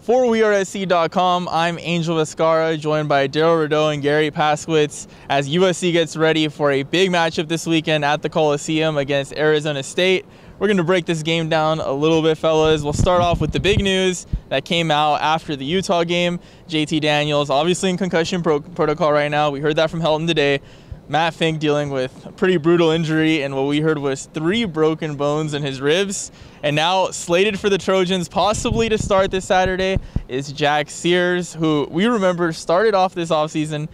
For WeAreSC.com, I'm Angel Viscarra, joined by Darrell, Rideaux, and Garry Paskwietz as USC gets ready for a big matchup this weekend at the Coliseum against Arizona State. We're going to break this game down a little bit, fellas. We'll start off with the big news that came out after the Utah game. JT Daniels, obviously in concussion protocol right now. We heard that from Helton today. Matt Fink dealing with a pretty brutal injury, and what we heard was 3 broken bones in his ribs. And now slated for the Trojans, possibly to start this Saturday, is Jack Sears, who we remember started off this offseason,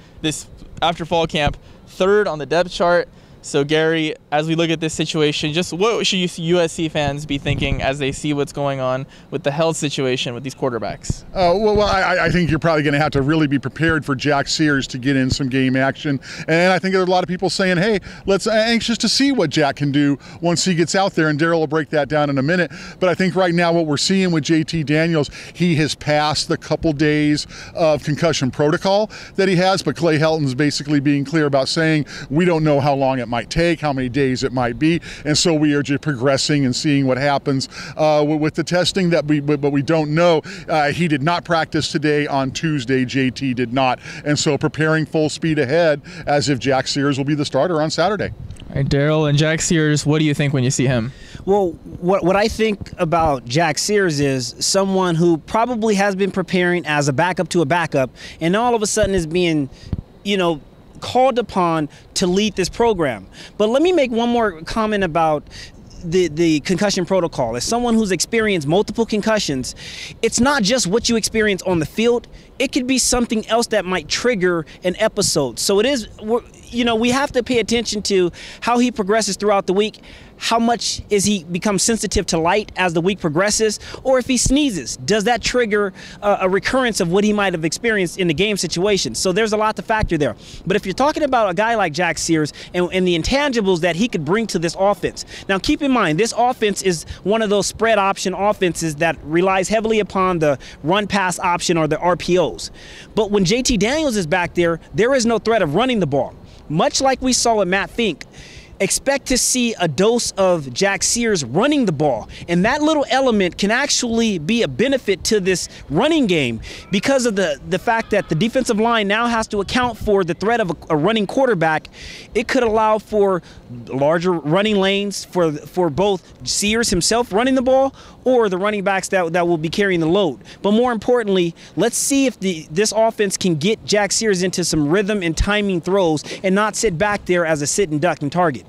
after fall camp, 3rd on the depth chart. So, Garry, as we look at this situation, just what should USC fans be thinking as they see what's going on with the health situation with these quarterbacks? I think you're probably going to have to really be prepared for Jack Sears to get in some game action. And I think there are a lot of people saying, hey, anxious to see what Jack can do once he gets out there. And Darrell will break that down in a minute. But I think right now what we're seeing with JT Daniels, he has passed the couple days of concussion protocol that he has. But Clay Helton's basically being clear about saying we don't know how long it might take, how many days it might be, and so we are just progressing and seeing what happens with the testing but we don't know. He did not practice today on Tuesday. JT did not, and so preparing full speed ahead as if Jack Sears will be the starter on Saturday. All right, Darrell, and Jack Sears, what do you think when you see him? Well, what I think about Jack Sears is someone who probably has been preparing as a backup to a backup, and all of a sudden is being, called upon to lead this program. But let me make one more comment about the concussion protocol. As someone who's experienced multiple concussions, it's not just what you experience on the field. It could be something else that might trigger an episode. So it is, we have to pay attention to how he progresses throughout the week. How much is he become sensitive to light as the week progresses? Or if he sneezes, does that trigger a recurrence of what he might have experienced in the game situation? So there's a lot to factor there. But if you're talking about a guy like Jack Sears and the intangibles that he could bring to this offense. Now keep in mind, this offense is one of those spread option offenses that relies heavily upon the run pass option or the RPOs. But when JT Daniels is back there, there is no threat of running the ball. Much like we saw with Matt Fink, expect to see a dose of Jack Sears running the ball. And that little element can actually be a benefit to this running game because of the fact that the defensive line now has to account for the threat of a running quarterback. It could allow for larger running lanes for both Sears himself running the ball or the running backs that will be carrying the load. But more importantly, let's see if this offense can get Jack Sears into some rhythm and timing throws and not sit back there as a sit and duck and target.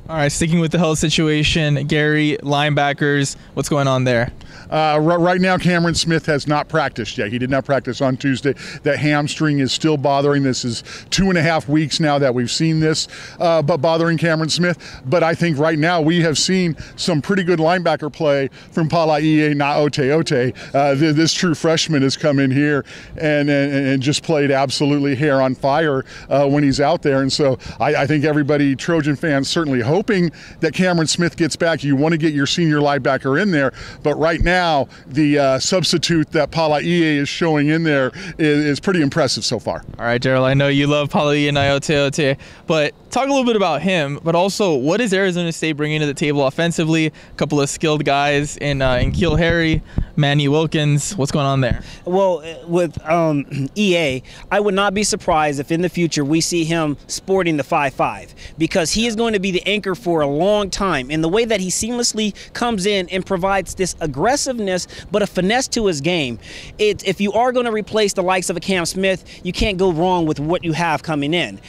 All right, sticking with the health situation, Garry, linebackers, what's going on there? Right now, Cameron Smith has not practiced yet. He did not practice on Tuesday. That hamstring is still bothering. This is 2.5 weeks now that we've seen this, but bothering Cameron Smith. But I think right now we have seen some pretty good linebacker play from Paskwietz Naote. This true freshman has come in here and just played absolutely hair on fire when he's out there. And so I think everybody, Trojan fans, certainly hoping that Cameron Smith gets back. You want to get your senior linebacker in there, but right now the substitute that Paskwietz is showing in there is pretty impressive so far. All right, Darrell, I know you love Paskwietz Naote, but talk a little bit about him, but also what is Arizona State bringing to the table offensively? A couple of skilled guys in N'Keal Harry, Manny Wilkins. What's going on there? Well, with EA, I would not be surprised if in the future we see him sporting the 5.5 because he is going to be the anchor for a long time. And the way that he seamlessly comes in and provides this aggressiveness but a finesse to his game, if you are going to replace the likes of a Cam Smith, you can't go wrong with what you have coming in.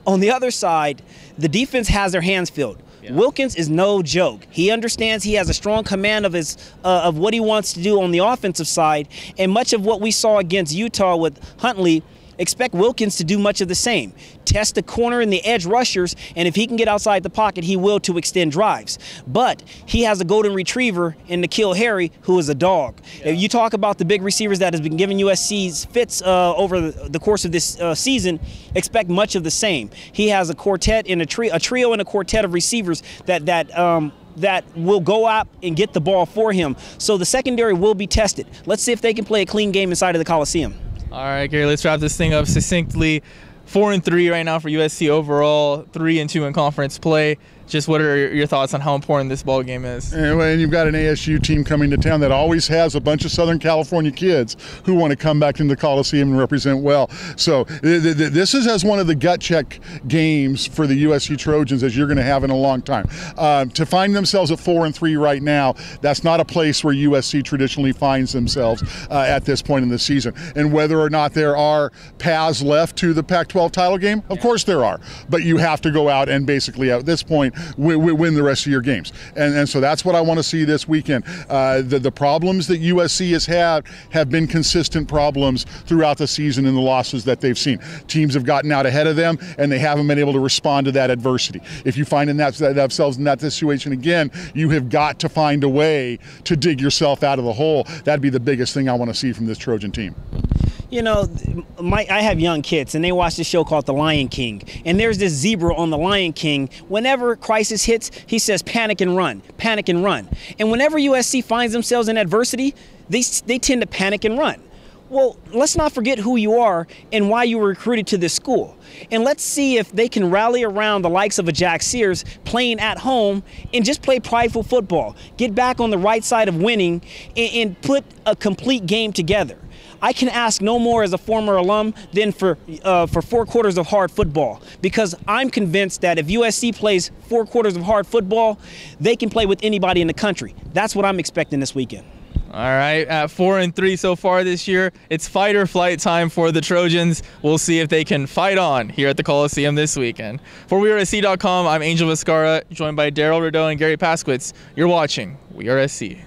On the other side, the defense has their hands filled. Yeah. Wilkins is no joke. He understands he has a strong command of what he wants to do on the offensive side, and much of what we saw against Utah with Huntley, expect Wilkins to do much of the same. Test the corner and the edge rushers, and if he can get outside the pocket, he will to extend drives. But he has a golden retriever in N'Keal Harry, who is a dog. Yeah. If you talk about the big receivers that has been giving USC's fits over the course of this season, expect much of the same. He has a quartet and a trio and a quartet of receivers that will go out and get the ball for him. So the secondary will be tested. Let's see if they can play a clean game inside of the Coliseum. All right, Garry, let's wrap this thing up succinctly. 4-3 right now for USC overall, 3-2 in conference play. Just what are your thoughts on how important this ball game is? And you've got an ASU team coming to town that always has a bunch of Southern California kids who want to come back into the Coliseum and represent well. So this is as one of the gut check games for the USC Trojans as you're going to have in a long time. To find themselves at 4-3 right now, that's not a place where USC traditionally finds themselves at this point in the season. And whether or not there are paths left to the Pac-12 title game, of course there are. But you have to go out and basically at this point win the rest of your games. And so that's what I want to see this weekend. The problems that USC has had have been consistent problems throughout the season in the losses that they've seen. Teams have gotten out ahead of them, and they haven't been able to respond to that adversity. If you find themselves in that situation again, you have got to find a way to dig yourself out of the hole. That'd be the biggest thing I want to see from this Trojan team. You know, I have young kids, and they watch this show called The Lion King. And there's this zebra on The Lion King. Whenever crisis hits, he says, panic and run, panic and run. And whenever USC finds themselves in adversity, they tend to panic and run. Well, let's not forget who you are and why you were recruited to this school. And let's see if they can rally around the likes of a Jack Sears playing at home and just play prideful football. Get back on the right side of winning and put a complete game together. I can ask no more as a former alum than for 4 quarters of hard football, because I'm convinced that if USC plays 4 quarters of hard football, they can play with anybody in the country. That's what I'm expecting this weekend. All right, at 4-3 so far this year, it's fight or flight time for the Trojans. We'll see if they can fight on here at the Coliseum this weekend. For WeAreSC.com, I'm Angel Viscarra, joined by Darrell, Rideaux, and Garry Paskwietz. You're watching WeAreSC.